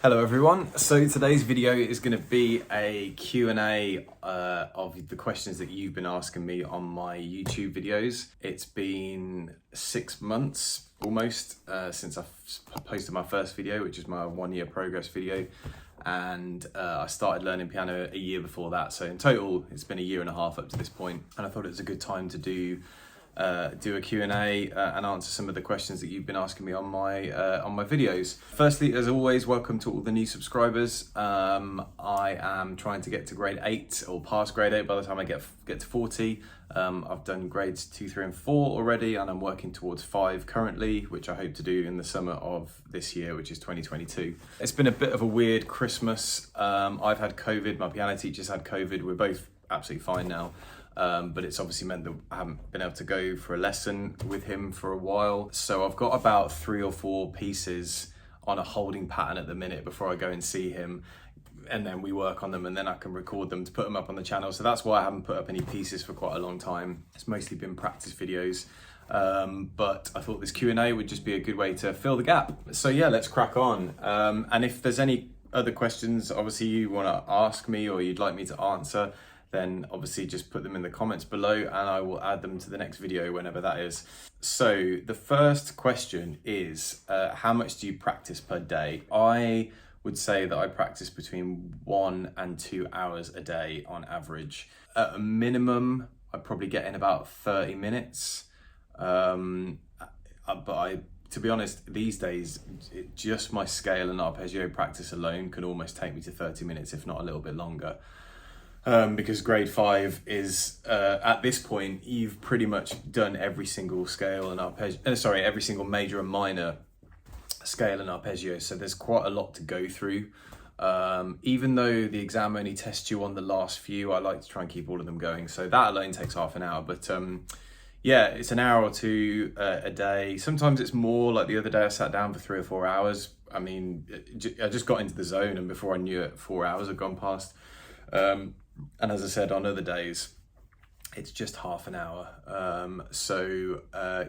Hello everyone. So today's video is going to be a Q&A of the questions that you've been asking me on my YouTube videos. It's been 6 months almost since I posted my first video, which is my 1-year progress video. And I started learning piano a year before that. So in total, it's been 1.5 years up to this point. And I thought it was a good time to do a Q&A and answer some of the questions that you've been asking me on my videos. Firstly, as always, welcome to all the new subscribers. I am trying to get to grade 8 or past grade 8 by the time I get to 40. I've done grades 2, 3 and 4 already, and I'm working towards 5 currently, which I hope to do in the summer of this year, which is 2022. It's been a bit of a weird Christmas. I've had COVID, my piano teacher's had COVID. We're both absolutely fine now. But it's obviously meant that I haven't been able to go for a lesson with him for a while. So I've got about 3 or 4 pieces on a holding pattern at the minute before I go and see him. And then we work on them and then I can record them to put them up on the channel. So that's why I haven't put up any pieces for quite a long time. It's mostly been practice videos. But I thought this Q&A would just be a good way to fill the gap. So yeah, let's crack on. And if there's any other questions, obviously you want to ask me or you'd like me to answer, then obviously just put them in the comments below and I will add them to the next video whenever that is. So the first question is, how much do you practice per day? I would say that I practice between 1 and 2 hours a day on average. At a minimum, I probably get in about 30 minutes. To be honest, these days, just my scale and arpeggio practice alone can almost take me to 30 minutes, if not a little bit longer. Because grade 5 is, at this point, you've pretty much done every single scale and arpeggio, every single major and minor scale and arpeggio. So there's quite a lot to go through. Even though the exam only tests you on the last few, I like to try and keep all of them going. So that alone takes half an hour. But yeah, it's an hour or 2 a day. Sometimes it's more. Like the other day I sat down for 3 or 4 hours. I mean, I just got into the zone and before I knew it, 4 hours had gone past. And as I said, on other days, it's just half an hour.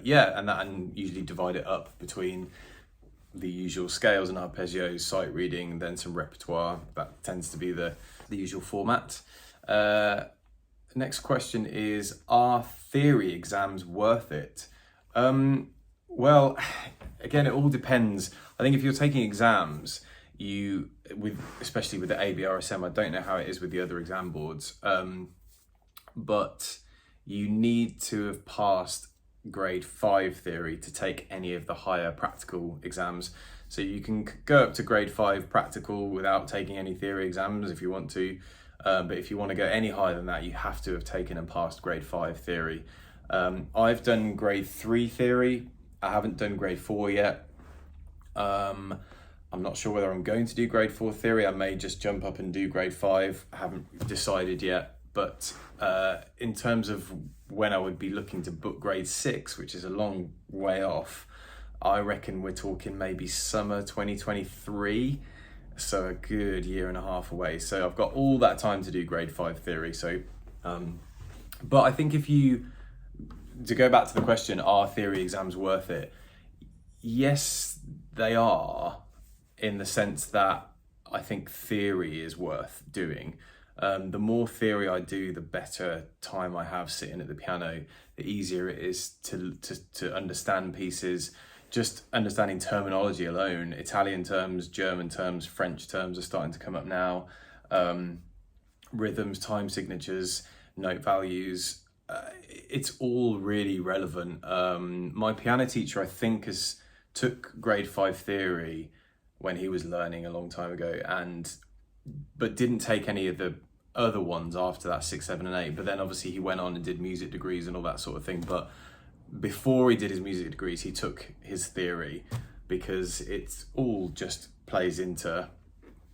Yeah, and usually divide it up between the usual scales and arpeggios, sight reading, then some repertoire. That tends to be the usual format. Next question is, are theory exams worth it? Well, again, it all depends. I think if you're taking exams, especially with the ABRSM, I don't know how it is with the other exam boards, but you need to have passed grade 5 theory to take any of the higher practical exams. So you can go up to grade 5 practical without taking any theory exams if you want to, but if you want to go any higher than that, you have to have taken and passed grade 5 theory. I've done grade 3 theory. I haven't done grade 4 yet. I'm not sure whether I'm going to do grade 4 theory. I may just jump up and do grade 5. I haven't decided yet. But in terms of when I would be looking to book grade 6, which is a long way off, I reckon we're talking maybe summer 2023. So a good 1.5 years away. So I've got all that time to do grade 5 theory. So, but I think to go back to the question, are theory exams worth it? Yes, they are. In the sense that I think theory is worth doing. The more theory I do, the better time I have sitting at the piano, the easier it is to understand pieces. Just understanding terminology alone, Italian terms, German terms, French terms are starting to come up now. Rhythms, time signatures, note values, it's all really relevant. My piano teacher, I think, took grade 5 theory when he was learning a long time ago, but didn't take any of the other ones after that, 6, 7 and 8. But then obviously he went on and did music degrees and all that sort of thing. But before he did his music degrees, he took his theory because it all just plays into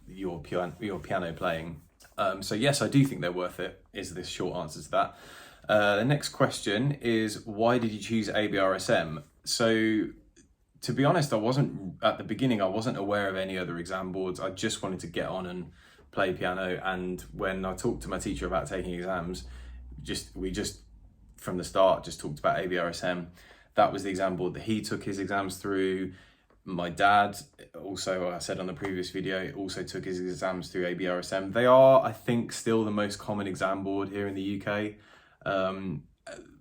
your piano playing. So yes, I do think they're worth it, is the short answer to that. The next question is, why did you choose ABRSM? So to be honest, at the beginning, I wasn't aware of any other exam boards. I just wanted to get on and play piano. And when I talked to my teacher about taking exams, we just from the start just talked about ABRSM. That was the exam board that he took his exams through. My dad also, I said on the previous video, also took his exams through ABRSM. They are, I think, still the most common exam board here in the UK.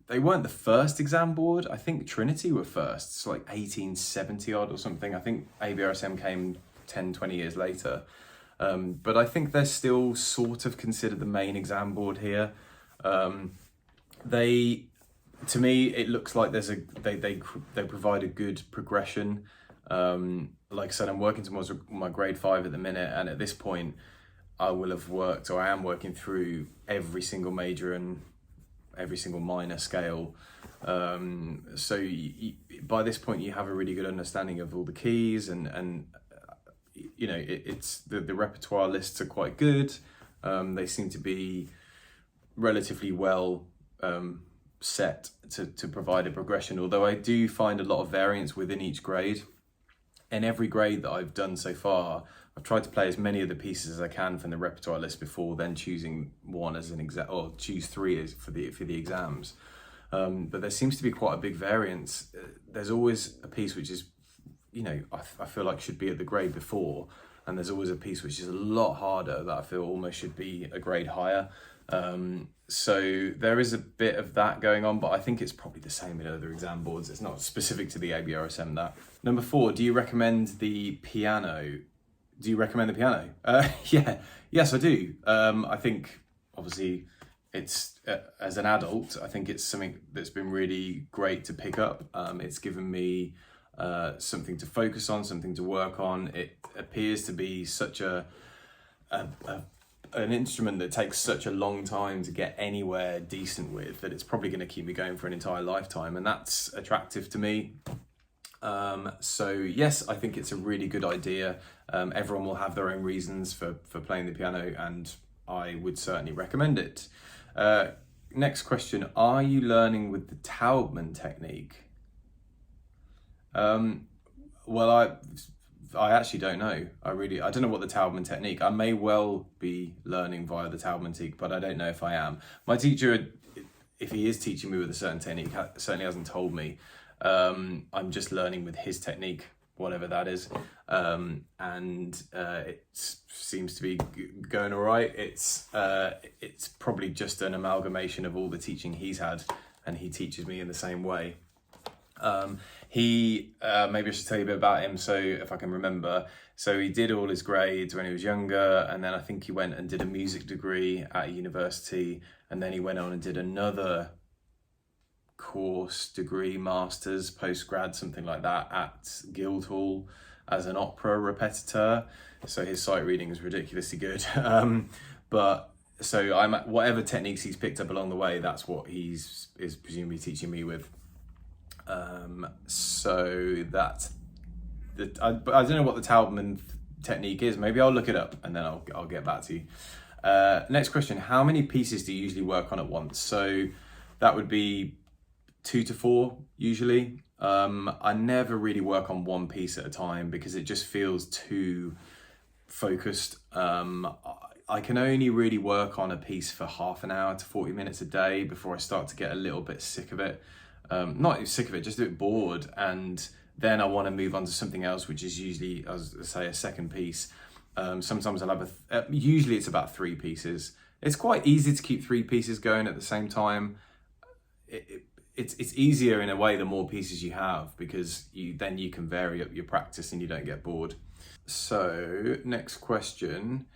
They weren't the first exam board. I think Trinity were first. It's like 1870 odd or something. I think ABRSM came 10, 20 years later. But I think they're still sort of considered the main exam board here. To me, it looks like they provide a good progression. Like I said, I'm working towards my grade 5 at the minute, and at this point, I will have worked, or I am working through every single major and every single minor scale. So by this point, you have a really good understanding of all the keys, and you know, it's the repertoire lists are quite good. They seem to be relatively well set to provide a progression, although I do find a lot of variance within each grade. In every grade that I've done so far, I've tried to play as many of the pieces as I can from the repertoire list before then choosing one as an exam, or choose 3 as for the exams. But there seems to be quite a big variance. There's always a piece which is, you know, I feel like should be at the grade before, and there's always a piece which is a lot harder that I feel almost should be a grade higher. So there is a bit of that going on, but I think it's probably the same in other exam boards. It's not specific to the ABRSM, that. Number 4, do you recommend the piano? Do you recommend the piano? Yes, I do. I think, obviously, it's as an adult, I think it's something that's been really great to pick up. It's given me something to focus on, something to work on. It appears to be such an instrument that takes such a long time to get anywhere decent with, that it's probably going to keep me going for an entire lifetime, and that's attractive to me. So yes, I think it's a really good idea. Everyone will have their own reasons for playing the piano, and I would certainly recommend it. Next question, are you learning with the Taubman technique? Well, I actually don't know. I don't know what the Taubman technique. I may well be learning via the Taubman technique, but I don't know if I am. My teacher, if he is teaching me with a certain technique, certainly hasn't told me. I'm just learning with his technique, whatever that is. And it seems to be going all right. It's probably just an amalgamation of all the teaching he's had, and he teaches me in the same way. Maybe I should tell you a bit about him, so if I can remember. So he did all his grades when he was younger, and then I think he went and did a music degree at a university, and then he went on and did another course, degree, masters, postgrad, something like that, at Guildhall as an opera repetiteur. So his sight reading is ridiculously good. But so whatever techniques he's picked up along the way, that's what is presumably teaching me with. So that I don't know what the Taubman technique is. Maybe I'll look it up and then I'll get back to you. Next question, how many pieces do you usually work on at once? So that would be 2 to 4 usually. I never really work on one piece at a time because it just feels too focused. I can only really work on a piece for half an hour to 40 minutes a day before I start to get a little bit sick of it. Not sick of it, just a bit bored, and then I want to move on to something else, which is usually, as I say, a second piece. Sometimes I'll have usually it's about 3 pieces. It's quite easy to keep 3 pieces going at the same time. It's easier in a way the more pieces you have, because then you can vary up your practice and you don't get bored. So next question,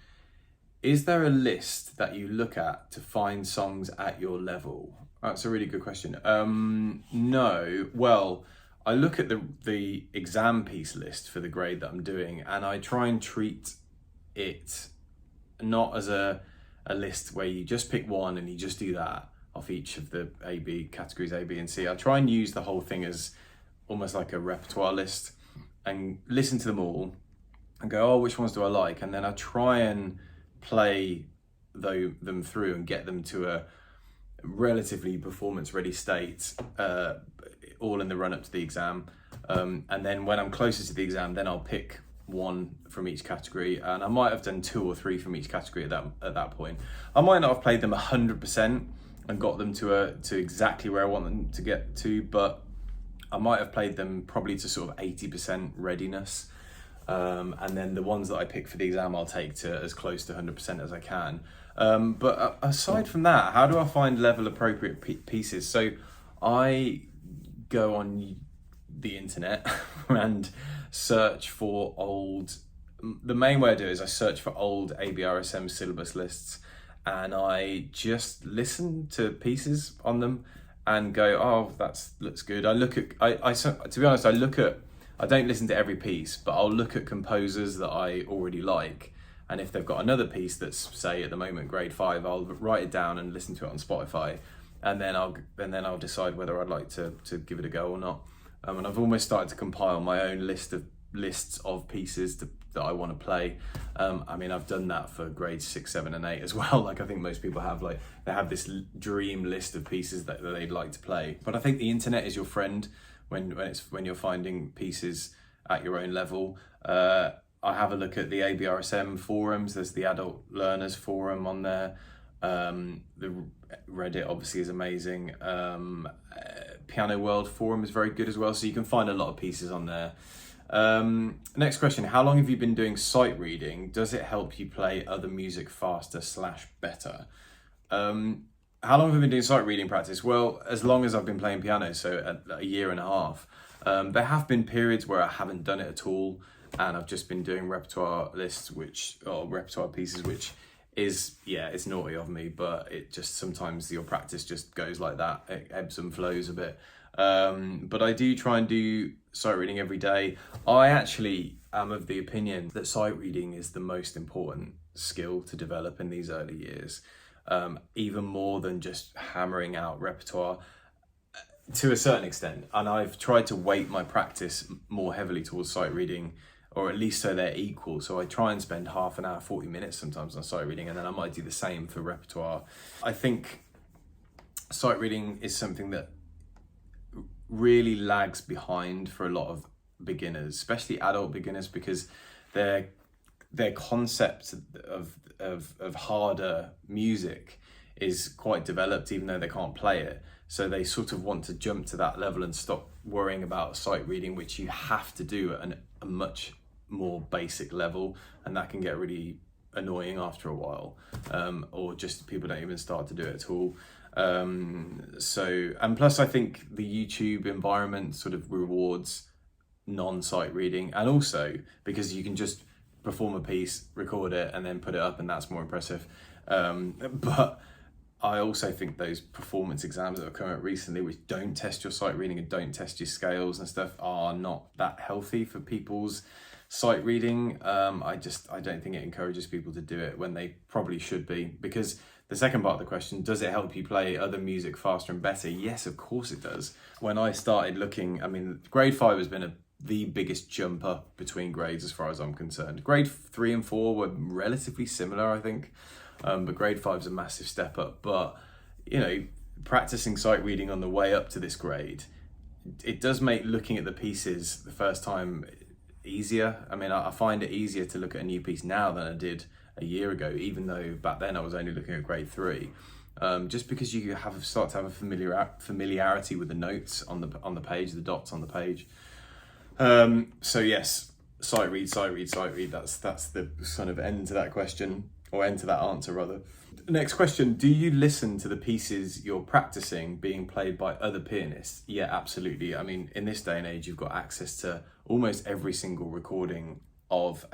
is there a list that you look at to find songs at your level? That's a really good question. No, well, I look at the exam piece list for the grade that I'm doing, and I try and treat it not as a list where you just pick one and you just do that off each of the categories A, B, and C. I try and use the whole thing as almost like a repertoire list and listen to them all and go, oh, which ones do I like? And then I try and play them through and get them to a relatively performance ready state, all in the run up to the exam. And then when I'm closer to the exam, then I'll pick one from each category, and I might have done 2 or 3 from each category at that point. I might not have played them 100% and got them to exactly where I want them to get to, but I might have played them probably to sort of 80% readiness. And then the ones that I pick for the exam, I'll take to as close to 100% as I can. But aside from that, how do I find level appropriate pieces? So I go on the internet and search for the main way I do it is I search for old ABRSM syllabus lists, and I just listen to pieces on them and go, oh, that looks good. I look at, to be honest, I don't listen to every piece, but I'll look at composers that I already like. And if they've got another piece that's, say, at the moment, grade 5, I'll write it down and listen to it on Spotify. And then I'll decide whether I'd like to give it a go or not. And I've almost started to compile my own lists of pieces that I want to play. I mean, I've done that for grades 6, 7, and 8 as well. Like I think most people have, like they have this dream list of pieces that they'd like to play. But I think the internet is your friend when you're finding pieces at your own level. I have a look at the ABRSM forums. There's the Adult Learners Forum on there. The Reddit obviously is amazing. Piano World Forum is very good as well, so you can find a lot of pieces on there. Next question, how long have you been doing sight reading? Does it help you play other music faster / better? How long have I been doing sight reading practice? Well, as long as I've been playing piano, so a year and a half. There have been periods where I haven't done it at all, and I've just been doing repertoire lists, or repertoire pieces, which is, yeah, it's naughty of me, but it just, sometimes your practice just goes like that. It ebbs and flows a bit. But I do try and do sight reading every day. I actually am of the opinion that sight reading is the most important skill to develop in these early years, even more than just hammering out repertoire to a certain extent. And I've tried to weight my practice more heavily towards sight reading, or at least so they're equal. So I try and spend half an hour, 40 minutes sometimes on sight reading, and then I might do the same for repertoire. I think sight reading is something that really lags behind for a lot of beginners, especially adult beginners, because their concept of harder music is quite developed, even though they can't play it. So they sort of want to jump to that level and stop worrying about sight reading, which you have to do at a much more basic level, and that can get really annoying after a while, or just people don't even start to do it at all. And plus I think the YouTube environment sort of rewards non-sight reading, and also because you can just perform a piece, record it, and then put it up, and that's more impressive. But I also think those performance exams that have come out recently, which don't test your sight reading and don't test your scales and stuff, are not that healthy for people's sight reading. I don't think it encourages people to do it when they probably should be, because the second part of the question, does it help you play other music faster and better? Yes, of course it does. When I started looking, I mean, grade 5 has been the biggest jump up between grades as far as I'm concerned. Grade 3 and 4 were relatively similar, I think, but grade 5 is a massive step up. But, you know, practicing sight reading on the way up to this grade, it does make looking at the pieces the first time easier. I mean, I find it easier to look at a new piece now than I did a year ago, even though back then I was only looking at grade 3. Just because you start to have a familiarity with the notes on the page, the dots on the page. So yes, sight read. That's the kind of end to that question, or end to that answer rather. Next question, do you listen to the pieces you're practicing being played by other pianists? Yeah, absolutely. I mean, in this day and age, you've got access to almost every single recording of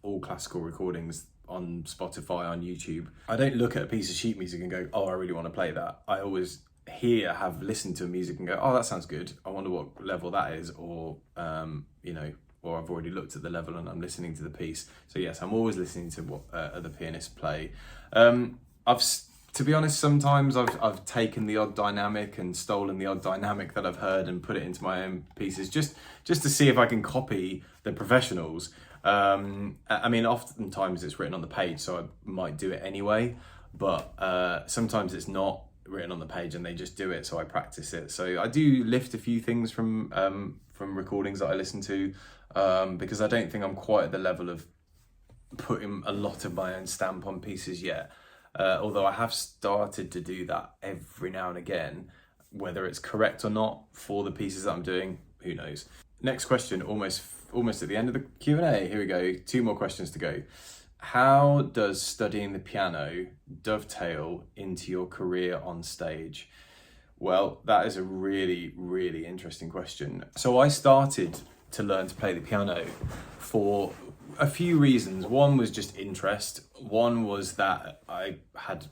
all classical recordings on Spotify, on YouTube. I don't look at a piece of sheet music and go, oh, I really want to play that. I always have listened to music and go, oh, that sounds good. I wonder what level that is, or or I've already looked at the level and I'm listening to the piece. So yes, I'm always listening to what other pianists play. To be honest, sometimes I've taken the odd dynamic and stolen the odd dynamic that I've heard and put it into my own pieces, just to see if I can copy the professionals. I mean, oftentimes it's written on the page, so I might do it anyway, but sometimes it's not written on the page and they just do it, so I practice it. So I do lift a few things from recordings that I listen to, because I don't think I'm quite at the level of putting a lot of my own stamp on pieces yet. Although I have started to do that every now and again, Whether it's correct or not for the pieces that I'm doing, who knows. Next question, almost at the end of the Q&A. Here we go, 2 more questions to go. How does studying the piano dovetail into your career on stage? Well, that is a really, really interesting question. So I started to learn to play the piano for a few reasons. One was just interest. One was that I had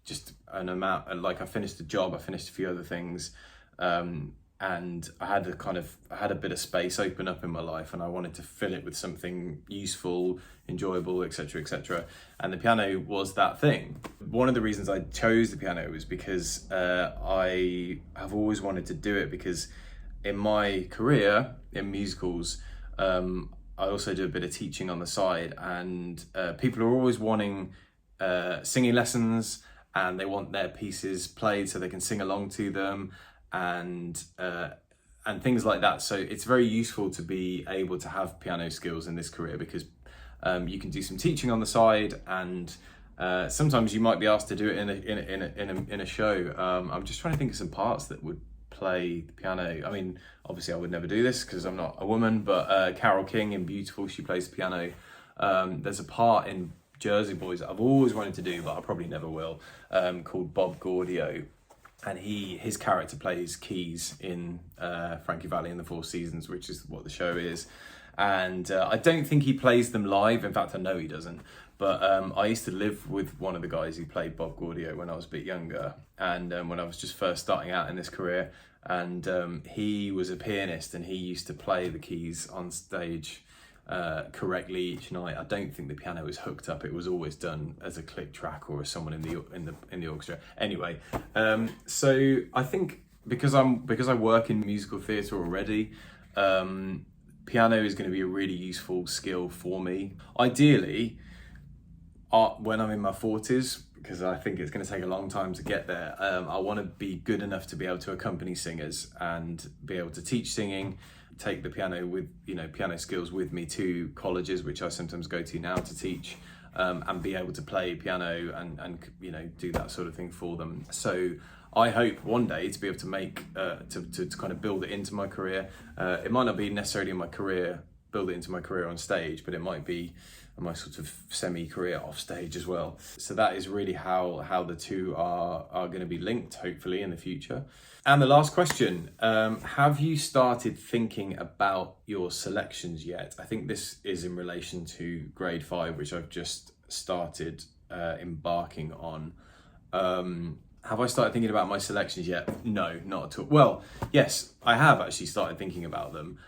just an amount, like I finished a job, I finished a few other things, and I had a bit of space open up in my life, and I wanted to fill it with something useful, enjoyable, etc., etc. And the piano was that thing. One of the reasons I chose the piano was because I have always wanted to do it, because in my career in musicals, I also do a bit of teaching on the side, and people are always wanting singing lessons, and they want their pieces played so they can sing along to them, and things like that. So it's very useful to be able to have piano skills in this career, because you can do some teaching on the side, and sometimes you might be asked to do it in a show. I'm just trying to think of some parts that would play the piano. I mean, obviously I would never do this because I'm not a woman, but Carole King in Beautiful, she plays the piano. There's a part in Jersey Boys that I've always wanted to do, but I probably never will, called Bob Gaudio, and his character plays keys in Frankie Valli and the Four Seasons, which is what the show is. And I don't think he plays them live. In fact, I know he doesn't. But I used to live with one of the guys who played Bob Gaudio when I was a bit younger, and when I was just first starting out in this career. And he was a pianist, and he used to play the keys on stage correctly each night. I don't think the piano was hooked up. It was always done as a click track or as someone in the orchestra. Anyway, so I think because I work in musical theatre already, piano is going to be a really useful skill for me. Ideally, when I'm in my 40s, because I think it's going to take a long time to get there, I want to be good enough to be able to accompany singers and be able to teach singing, take the piano skills with me to colleges, which I sometimes go to now to teach, and be able to play piano and do that sort of thing for them. So I hope one day to be able to make to kind of build it into my career. It might not be necessarily in my career, build it into my career on stage, but it might be my sort of semi-career off stage as well. So that is really how the two are going to be linked, hopefully, in the future. And the last question, have you started thinking about your selections yet? I think this is in relation to grade 5, which I've just started embarking on. Have I started thinking about my selections yet? No, not at all. Well, yes, I have actually started thinking about them,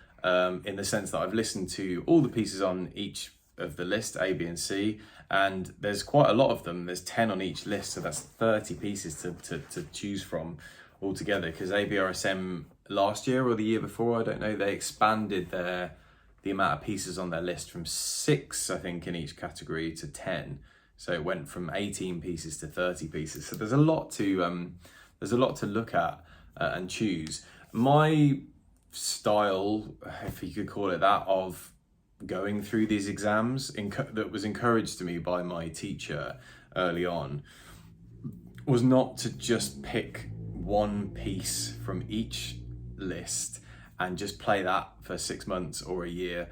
in the sense that I've listened to all the pieces on each of the list, A, B and C, and there's quite a lot of them. There's 10 on each list, so that's 30 pieces to choose from altogether, because ABRSM last year or the year before, I don't know, they expanded the amount of pieces on their list from 6, I think, in each category to 10. So it went from 18 pieces to 30 pieces. So there's a lot to look at and choose. My style, if you could call it that, of going through these exams that was encouraged to me by my teacher early on was not to just pick one piece from each list and just play that for 6 months or a year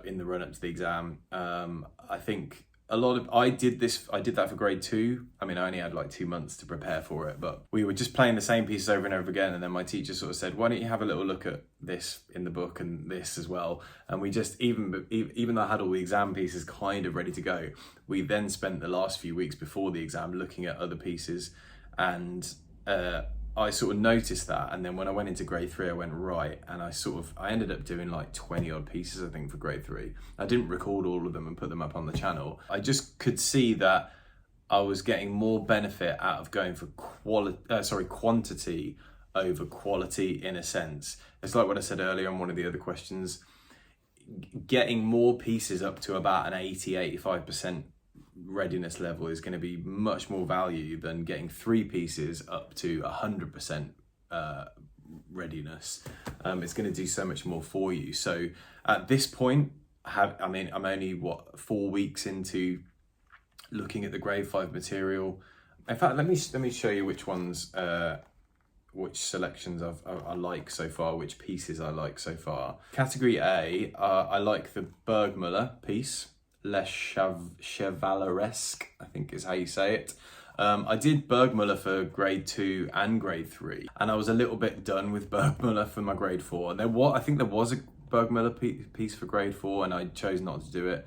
in the run up to the exam. I think I did that for grade 2. I mean, I only had like 2 months to prepare for it, but we were just playing the same pieces over and over again. And then my teacher sort of said, why don't you have a little look at this in the book and this as well? And we just, even though I had all the exam pieces kind of ready to go, we then spent the last few weeks before the exam looking at other pieces. And I sort of noticed that, and then when I went into grade 3, I went right, and I ended up doing like 20 odd pieces, I think, for grade 3. I didn't record all of them and put them up on the channel. I just could see that I was getting more benefit out of going for quantity over quality, in a sense. It's like what I said earlier on one of the other questions, getting more pieces up to about an 80-85% readiness level is going to be much more value than getting 3 pieces up to 100% readiness. It's going to do so much more for you. So at this point, I'm only 4 weeks into looking at the grade 5 material. In fact, let me show you which ones selections I like so far, which pieces I like so far. Category A, I like the Bergmuller piece, Les Chevaleresque, I think is how you say it. I did Bergmuller for grade 2 and grade 3, and I was a little bit done with Bergmuller for my grade 4. And I think there was a Bergmuller piece for grade 4, and I chose not to do it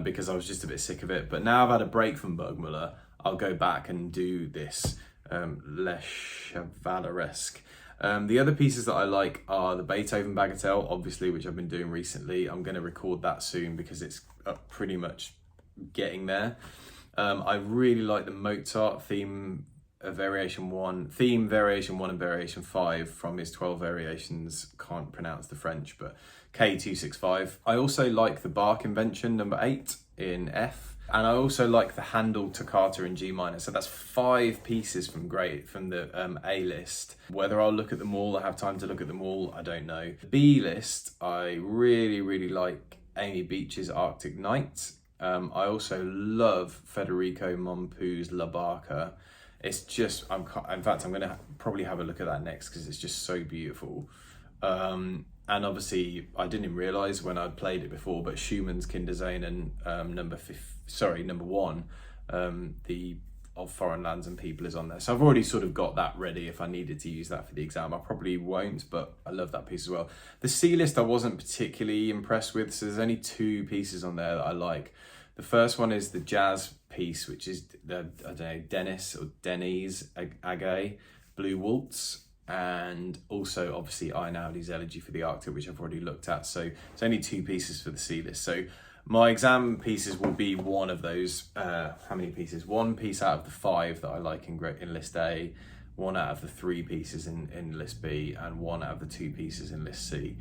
because I was just a bit sick of it. But now I've had a break from Bergmuller, I'll go back and do this Les Chevaleresque. The other pieces that I like are the Beethoven Bagatelle, obviously, which I've been doing recently. I'm going to record that soon because it's pretty much getting there. I really like the Mozart theme variation 1 and variation 5 from his 12 variations. Can't pronounce the French, but K265. I also like the Bach Invention number 8 in F. And I also like the Handel Toccata in G minor. So that's 5 pieces from the A list. Whether I'll look at them all, I have time to look at them all, I don't know. The B list, I really, really like Amy Beach's Arctic Night. I also love Federico Monpu's La Barca. It's just, in fact, I'm gonna probably have a look at that next because it's just so beautiful. And obviously, I didn't realize when I'd played it before, but Schumann's Kinderscenen number 1, the Of Foreign Lands and People is on there. So I've already sort of got that ready if I needed to use that for the exam. I probably won't, but I love that piece as well. The C list I wasn't particularly impressed with, so there's only 2 pieces on there that I like. The first one is the jazz piece, which is Dennis Agay, Blue Waltz, and also obviously Einaudi's Elegy for the Arctic, which I've already looked at. So it's only 2 pieces for the C list. So my exam pieces will be one of those. How many pieces? 1 piece out of the 5 that I like in list A, 1 out of the 3 pieces in list B, and 1 out of the 2 pieces in list C.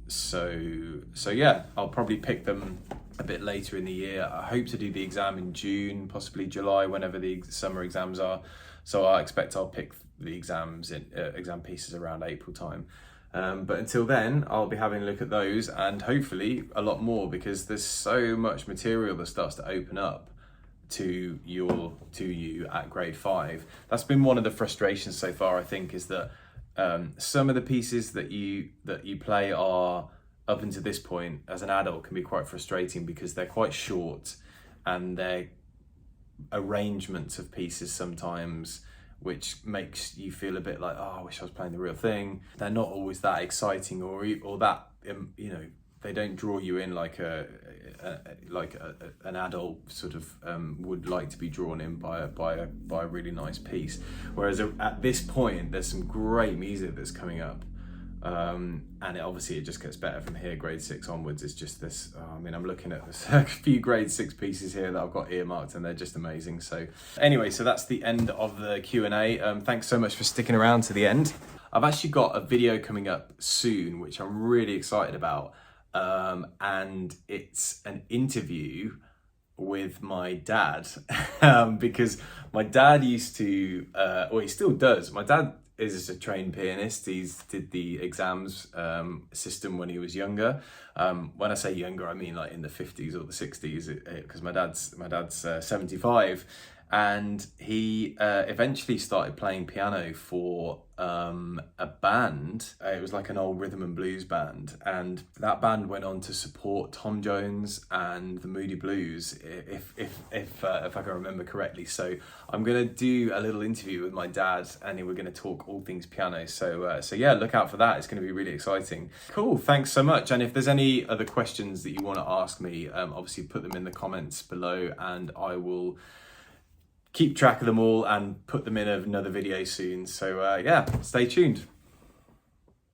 So yeah, I'll probably pick them a bit later in the year. I hope to do the exam in June, possibly July, whenever the summer exams are. So I expect I'll pick the exam pieces around April time. But until then, I'll be having a look at those and hopefully a lot more, because there's so much material that starts to open up to you at grade 5. That's been one of the frustrations so far, I think, is that some of the pieces that you play are, up until this point as an adult, can be quite frustrating because they're quite short and they're arrangements of pieces sometimes, which makes you feel a bit like, oh, I wish I was playing the real thing. They're not always that exciting or that, they don't draw you in like an adult sort of would like to be drawn in by a really nice piece. Whereas at this point, there's some great music that's coming up. And it just gets better from here. Grade 6 onwards is just this. I'm looking at a few grade 6 pieces here that I've got earmarked, and they're just amazing. So anyway, so that's the end of the Q&A. Thanks so much for sticking around to the end. I've actually got a video coming up soon, which I'm really excited about. And it's an interview with my dad, because my dad used to, or he still does. My dad is a trained pianist. He's did the exams system when he was younger. When I say younger, I mean like in the 50s or the 60s, because my dad's 75, and he eventually started playing piano for a band. It was like an old rhythm and blues band, and that band went on to support Tom Jones and the Moody Blues, if I can remember correctly. So I'm gonna do a little interview with my dad, and we're gonna talk all things piano. So yeah, look out for that. It's gonna be really exciting. Cool. Thanks so much. And if there's any other questions that you want to ask me, obviously put them in the comments below, and I will keep track of them all and put them in another video soon. So yeah, stay tuned.